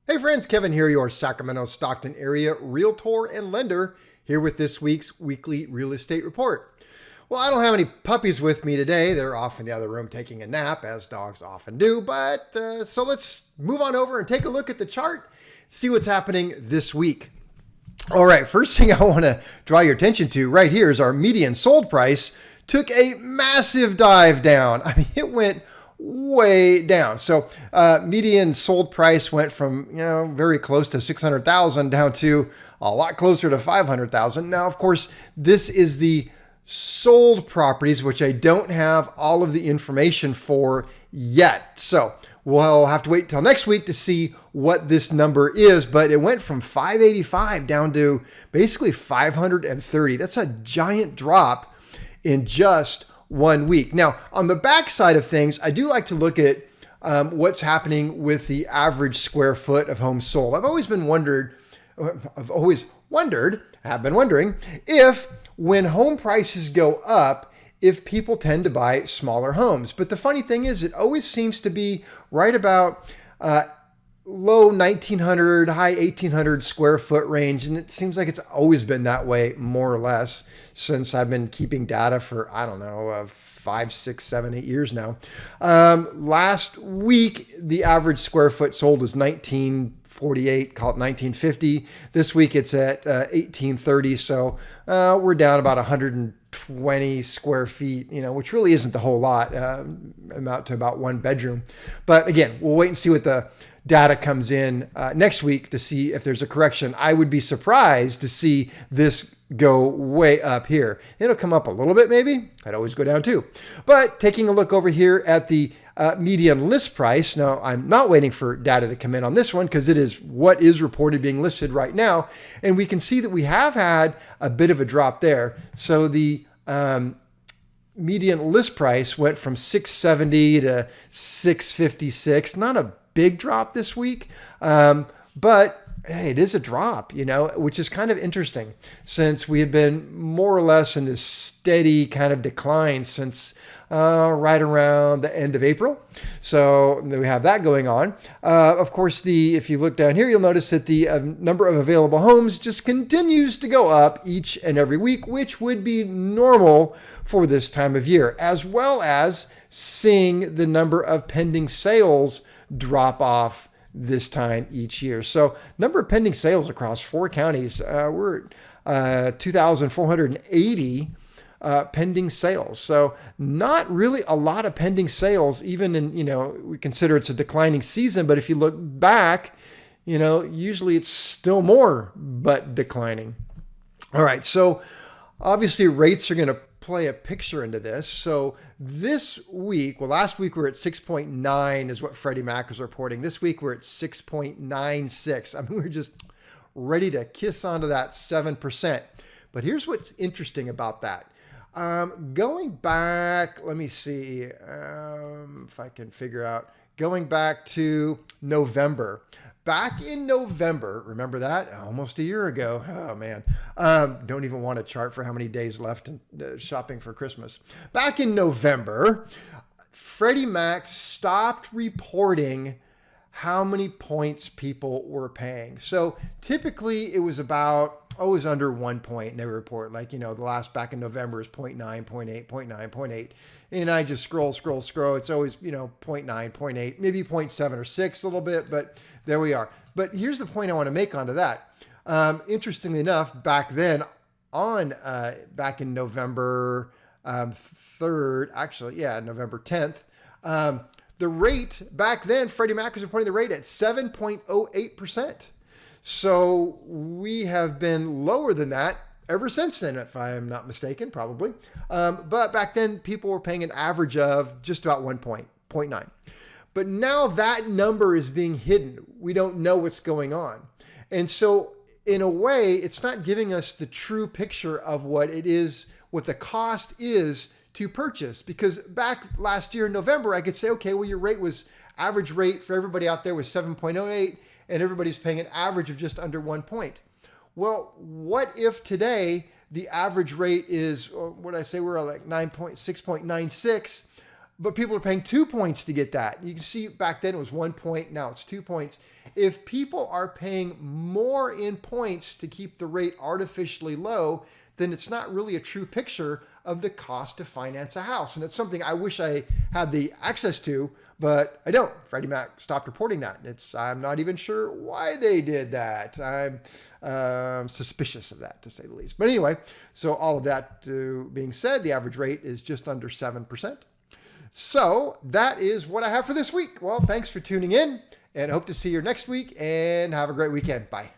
Hey friends, Kevin here, your Sacramento Stockton area realtor and lender, here with this week's weekly real estate report. Well, I don't have any puppies with me today. They're off in the other room taking a nap, as dogs often do. So let's move on over and take a look at the chart, see what's happening this week. All right, first thing I want to draw your attention to right here is our median sold price took a massive dive down. I mean, it went way down. So median sold price went from, very close to 600,000 down to a lot closer to 500,000. Now, of course, this is the sold properties, which I don't have all of the information for yet. So we'll have to wait till next week to see what this number is, but it went from 585 down to basically 530. That's a giant drop in just 1 week. Now, on the back side of things, I do like to look at what's happening with the average square foot of homes sold. I've been wondering if when home prices go up, if people tend to buy smaller homes. But the funny thing is, it always seems to be right about low 1900, high 1800 square foot range. And it seems like it's always been that way, more or less, since I've been keeping data for, 5, 6, 7, 8 years now. Last week, the average square foot sold was 1948, call it 1950. This week it's at 1830. So we're down about 120 square feet, which really isn't a whole lot, amount to about one bedroom. But again, we'll wait and see what the data comes in next week to see if there's a correction. I would be surprised to see this go way up here. It'll come up a little bit maybe. I'd always go down too. But taking a look over here at the median list price. Now, I'm not waiting for data to come in on this one because it is what is reported being listed right now. And we can see that we have had a bit of a drop there. So the median list price went from 670 to 656. Not a big drop this week, but hey, it is a drop, which is kind of interesting since we have been more or less in this steady kind of decline since right around the end of April. So we have that going on. Of course, if you look down here, you'll notice that the number of available homes just continues to go up each and every week, which would be normal for this time of year, as well as seeing the number of pending sales drop off this time each year. So number of pending sales across 4 counties, we're at 2,480 pending sales. So not really a lot of pending sales, even in, we consider it's a declining season, but if you look back, usually it's still more, but declining. All right. So obviously rates are going to play a picture into this. So this week, last week we were at 6.9 is what FreddieMac was reporting. This week we're at 6.96. I mean, we're just ready to kiss onto that 7%. But here's what's interesting about that. Going back, let me see if I can figure out, going back to November. Back in November, remember that? Almost a year ago. Oh, man. Don't even want a chart for how many days left in shopping for Christmas. Back in November, FreddieMac stopped reporting how many points people were paying. So typically it was about, always under 1 point. And they would report like, the last back in November is 0.9, 0.8, 0.9, 0.8. And I just scroll. It's always, 0.9, 0.8, maybe 0.7 or 6 a little bit, but there we are. But here's the point I want to make onto that. Interestingly enough, back then back in November 3rd, actually, November 10th, the rate back then, FreddieMac was reporting the rate at 7.08%. So we have been lower than that ever since then, if I'm not mistaken, probably. But back then, people were paying an average of just about 0.9. But now that number is being hidden. We don't know what's going on. And so in a way, it's not giving us the true picture of what it is, what the cost is to purchase. Because back last year in November, I could say, okay, well, your average rate for everybody out there was 7.08. And everybody's paying an average of just under 1 point. Well, what if today the average rate is, what did I say, we're at like 6.96. but people are paying 2 points to get that. You can see back then it was 1 point, now it's 2 points. If people are paying more in points to keep the rate artificially low, then it's not really a true picture of the cost to finance a house. And it's something I wish I had the access to, but I don't. FreddieMac stopped reporting that. I'm not even sure why they did that. I'm suspicious of that, to say the least. But anyway, so all of that being said, the average rate is just under 7%. So that is what I have for this week. Well, thanks for tuning in, and hope to see you next week, and have a great weekend. Bye.